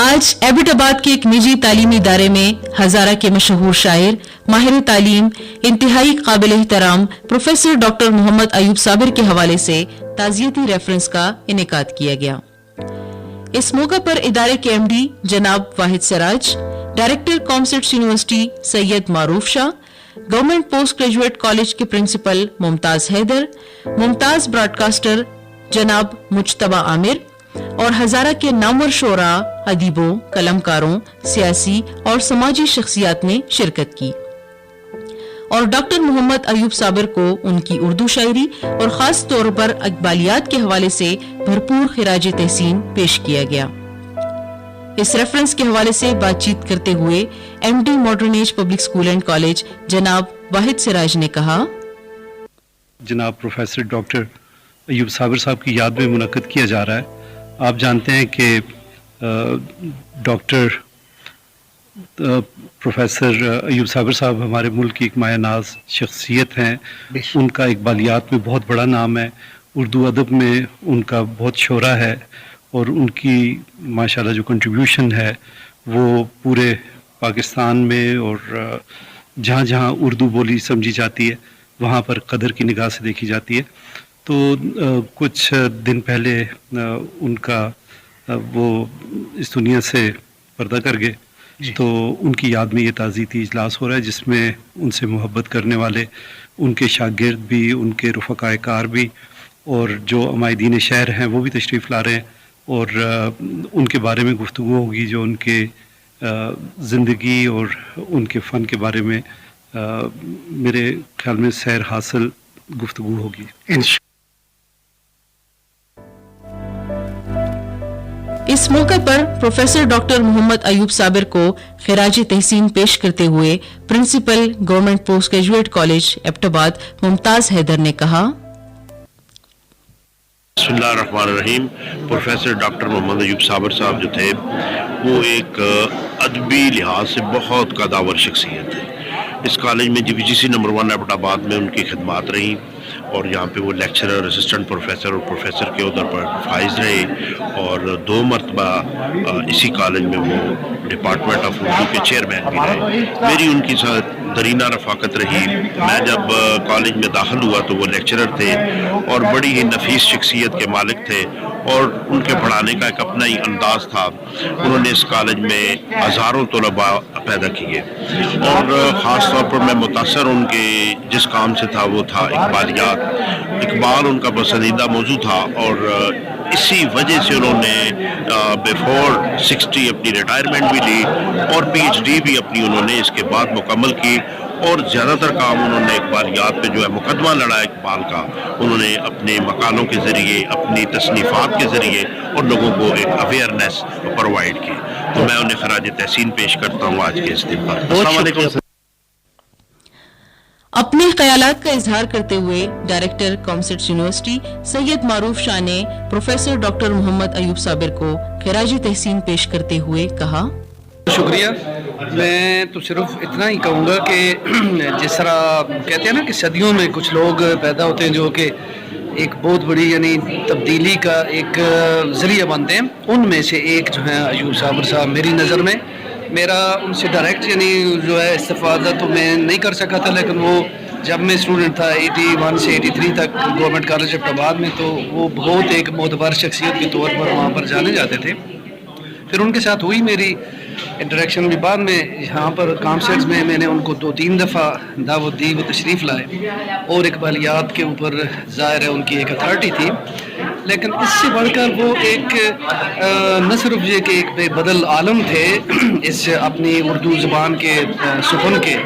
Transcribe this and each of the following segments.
آج ایبٹ آباد کے ایک نجی تعلیمی ادارے میں ہزارہ کے مشہور شاعر، ماہر تعلیم، انتہائی قابل احترام پروفیسر ڈاکٹر محمد ایوب صابر کے حوالے سے تعزیتی ریفرنس کا انعقاد کیا گیا۔ اس موقع پر ادارے کے ایم ڈی جناب واحد سراج، ڈائریکٹر کامسٹس یونیورسٹی سید معروف شاہ، گورنمنٹ پوسٹ گریجویٹ کالج کے پرنسپل ممتاز حیدر، ممتاز براڈ کاسٹر جناب مجتبی عامر اور ہزارہ کے نامور شعراء، ادیبوں، قلمکاروں، سیاسی اور سماجی شخصیات نے شرکت کی اور ڈاکٹر محمد ایوب صابر کو ان کی اردو شاعری اور خاص طور پر اقبالیات کے حوالے سے بھرپور خراج تحسین پیش کیا گیا۔ اس ریفرنس کے حوالے سے بات چیت کرتے ہوئے M D modern age public school and college جناب واحد سراج نے کہا، جناب پروفیسر ڈاکٹر ایوب صابر صاحب کی یاد میں منعقد کیا جا رہا ہے۔ آپ جانتے ہیں کہ ڈاکٹر پروفیسر ایوب صابر صاحب ہمارے ملک کی ایک مایہ ناز شخصیت ہیں۔ ان کا اقبالیات میں بہت بڑا نام ہے، اردو ادب میں ان کا بہت شہرہ ہے اور ان کی ماشاءاللہ جو کنٹریبیوشن ہے وہ پورے پاکستان میں اور جہاں جہاں اردو بولی سمجھی جاتی ہے وہاں پر قدر کی نگاہ سے دیکھی جاتی ہے۔ تو کچھ دن پہلے ان کا وہ اس دنیا سے پردہ کر گئے، تو ان کی یاد میں یہ تعزیتی اجلاس ہو رہا ہے جس میں ان سے محبت کرنے والے، ان کے شاگرد بھی، ان کے رفقائے کار بھی اور جو عمائدین شہر ہیں وہ بھی تشریف لا رہے ہیں اور ان کے بارے میں گفتگو ہوگی، جو ان کے زندگی اور ان کے فن کے بارے میں میرے خیال میں سیر حاصل گفتگو ہوگی۔ اس موقع پر پروفیسر ڈاکٹر محمد ایوب صابر کو خراج تحسین پیش کرتے ہوئے principal government post graduate college Abbottabad Mumtaz Haider نے کہا، بسم اللہ الرحمن الرحیم۔ پروفیسر ڈاکٹر محمد ایوب صابر صاحب جو تھے وہ ایک ادبی لحاظ سے بہت قداور شخصیت ہے۔ اس کالج میں جی سی نمبر 1 ایبٹ آباد میں ان کی خدمات رہیں اور یہاں پہ وہ لیکچرر، اسسٹنٹ پروفیسر اور پروفیسر کے عہدے پر فائز رہے اور 2 مرتبہ اسی کالج میں وہ ڈپارٹمنٹ آف اردو کے چیئرمین بھی رہے۔ میری ان کے ساتھ درینہ رفاقت رہی۔ میں جب کالج میں داخل ہوا تو وہ لیکچرر تھے اور بڑی ہی نفیس شخصیت کے مالک تھے اور ان کے پڑھانے کا ایک اپنا ہی انداز تھا۔ انہوں نے اس کالج میں ہزاروں طلباء پیدا کیے اور خاص طور پر میں متاثر ان کے جس کام سے تھا وہ تھا اقبالیات۔ اقبال ان کا پسندیدہ موضوع تھا اور اسی وجہ سے انہوں نے بیفور 60 اپنی ریٹائرمنٹ بھی لی اور پی ایچ ڈی بھی اپنی انہوں نے اس کے بعد مکمل کی اور زیادہ تر کام انہوں نے اقبالیات پہ جو ہے مقدمہ لڑا اقبال کا، انہوں نے اپنے مقالوں کے ذریعے، اپنی تصنیفات کے ذریعے اور لوگوں کو ایک اویئرنیس پرووائڈ کی۔ تو میں انہیں خراج تحسین پیش کرتا ہوں آج کے اس دن پر۔ السلام علیکم۔ اپنے خیالات کا اظہار کرتے ہوئے ڈائریکٹر کامسٹس یونیورسٹی سید معروف شاہ نے پروفیسر ڈاکٹر محمد ایوب صابر کو خراج تحسین پیش کرتے ہوئے کہا، شکریہ۔ میں تو صرف اتنا ہی کہوں گا کہ جس طرح کہتے ہیں نا کہ صدیوں میں کچھ لوگ پیدا ہوتے ہیں جو کہ ایک بہت بڑی یعنی تبدیلی کا ایک ذریعہ بنتے ہیں، ان میں سے ایک جو ہے ایوب صابر صاحب میری نظر میں۔ میرا ان سے ڈائریکٹ یعنی جو ہے استفادہ تو میں نہیں کر سکا تھا، لیکن وہ جب میں اسٹوڈنٹ تھا 81 سے 83 تک گورنمنٹ کالج ایبٹ آباد میں، تو وہ بہت ایک معتبر شخصیت کے طور پر وہاں پر جانے جاتے تھے۔ پھر ان کے ساتھ ہوئی میری انٹریکشن بھی، بعد میں یہاں پر کامسٹس میں میں نے ان کو 2-3 دفعہ دعوت دی، وہ تشریف لائے اور اقبالیات کے اوپر ظاہر ہے ان کی ایک اتھارٹی تھی، لیکن اس سے بڑھ کر وہ ایک نہ صرف یہ کہ ایک بے بدل عالم تھے اس اپنی اردو زبان کے سخن کے،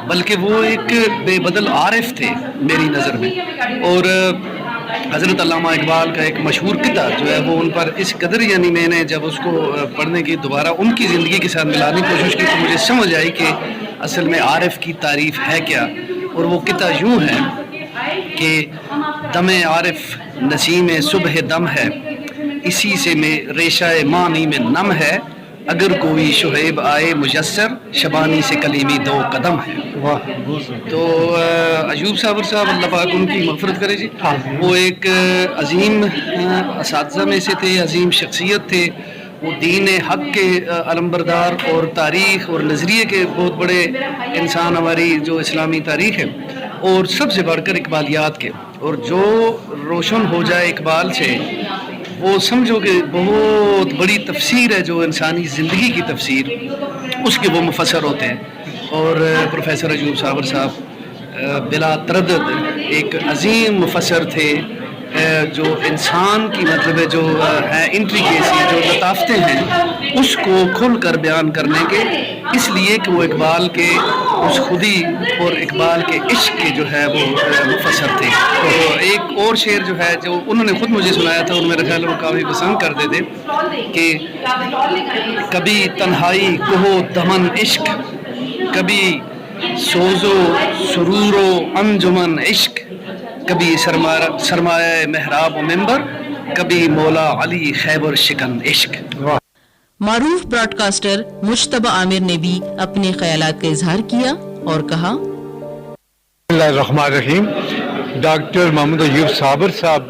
بلکہ وہ ایک بے بدل عارف تھے میری نظر میں۔ اور حضرت علامہ اقبال کا ایک مشہور قطعہ جو ہے وہ ان پر اس قدر یعنی میں نے جب اس کو پڑھنے کی دوبارہ ان کی زندگی کے ساتھ ملانے کی کوشش کی تو مجھے سمجھ آئی کہ اصل میں عارف کی تعریف ہے کیا، اور وہ قطعہ یوں ہے کہ دم عارف نسیم صبح دم ہے، اسی سے میں ریشہ معنی میں نم ہے، اگر کوئی شعیب آئے مجسر شبانی سے کلیمی 2 قدم ہے. تو ایوب صابر صاحب اللہ پاک ان کی مغفرت کرے جی. وہ ایک عظیم اساتذہ میں سے تھے, عظیم شخصیت تھے. وہ دین حق کے علمبردار اور تاریخ اور نظریے کے بہت بڑے انسان ہماری جو اسلامی تاریخ ہے, اور سب سے بڑھ کر اقبالیات کے. اور جو روشن ہو جائے اقبال سے وہ سمجھو کہ بہت بڑی تفسیر ہے, جو انسانی زندگی کی تفسیر, اس کے وہ مفسر ہوتے ہیں. اور پروفیسر ایوب صابر صاحب بلا تردد ایک عظیم مفسر تھے, جو انسان کی مطلب ہے جو ہے انٹریکیسی, جو لطافتیں ہیں اس کو کھل کر بیان کرنے کے, اس لیے کہ وہ اقبال کے اس خودی اور اقبال کے عشق کے جو ہے وہ مفسر تھے. تو ایک اور شعر جو ہے جو انہوں نے خود مجھے سنایا تھا, اور میرے خیال وہ کافی پسند کرتے تھے, کہ کبھی تنہائی کوہ دمن عشق, کبھی سوز و سرور و انجمن عشق, کبھی سرمایہ محراب و منبر, کبھی مولا علی خیبر شکن عشق. معروف براڈ کاسٹر مجتبی عامر نے بھی اپنے خیالات کا اظہار کیا اور کہا, بسم اللہ الرحمن الرحیم. ڈاکٹر محمد ایوب صابر صاحب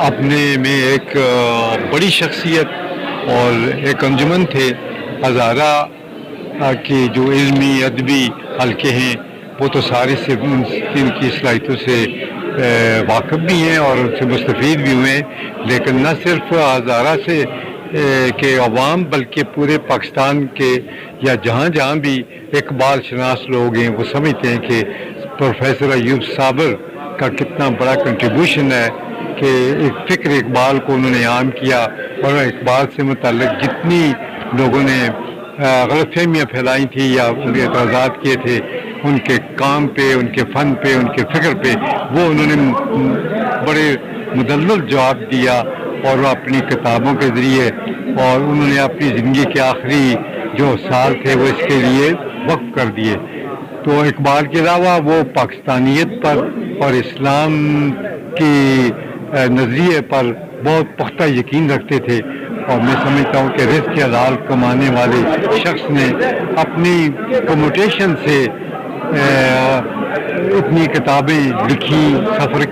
اپنے میں ایک بڑی شخصیت اور ایک انجمن تھے. ہزارہ کے جو علمی ادبی حلقے ہیں وہ تو سارے سے ان کی صلاحیتوں سے واقف بھی ہیں اور ان سے مستفید بھی ہوئے ہیں, لیکن نہ صرف ہزارہ سے کے عوام بلکہ پورے پاکستان کے یا جہاں جہاں بھی اقبال شناس لوگ ہیں وہ سمجھتے ہیں کہ پروفیسر ایوب صابر کا کتنا بڑا کنٹریبیوشن ہے, کہ ایک فکر اقبال کو انہوں نے عام کیا, اور اقبال سے متعلق جتنی لوگوں نے غلط فہمیاں پھیلائی تھیں یا ان کے اعتراضات کیے تھے, ان کے کام پہ, ان کے فن پہ, ان کے فکر پہ وہ انہوں نے بڑے مدلل جواب دیا, اور وہ اپنی کتابوں کے ذریعے, اور انہوں نے اپنی زندگی کے آخری جو سال تھے وہ اس کے لیے وقف کر دیے. تو اقبال کے علاوہ وہ پاکستانیت پر اور اسلام کی نظریے پر بہت پختہ یقین رکھتے تھے, اور میں سمجھتا ہوں کہ رزق حلال کمانے والے شخص نے اپنی کمیونیکیشن سے اتنی کتابیں لکھی, سفر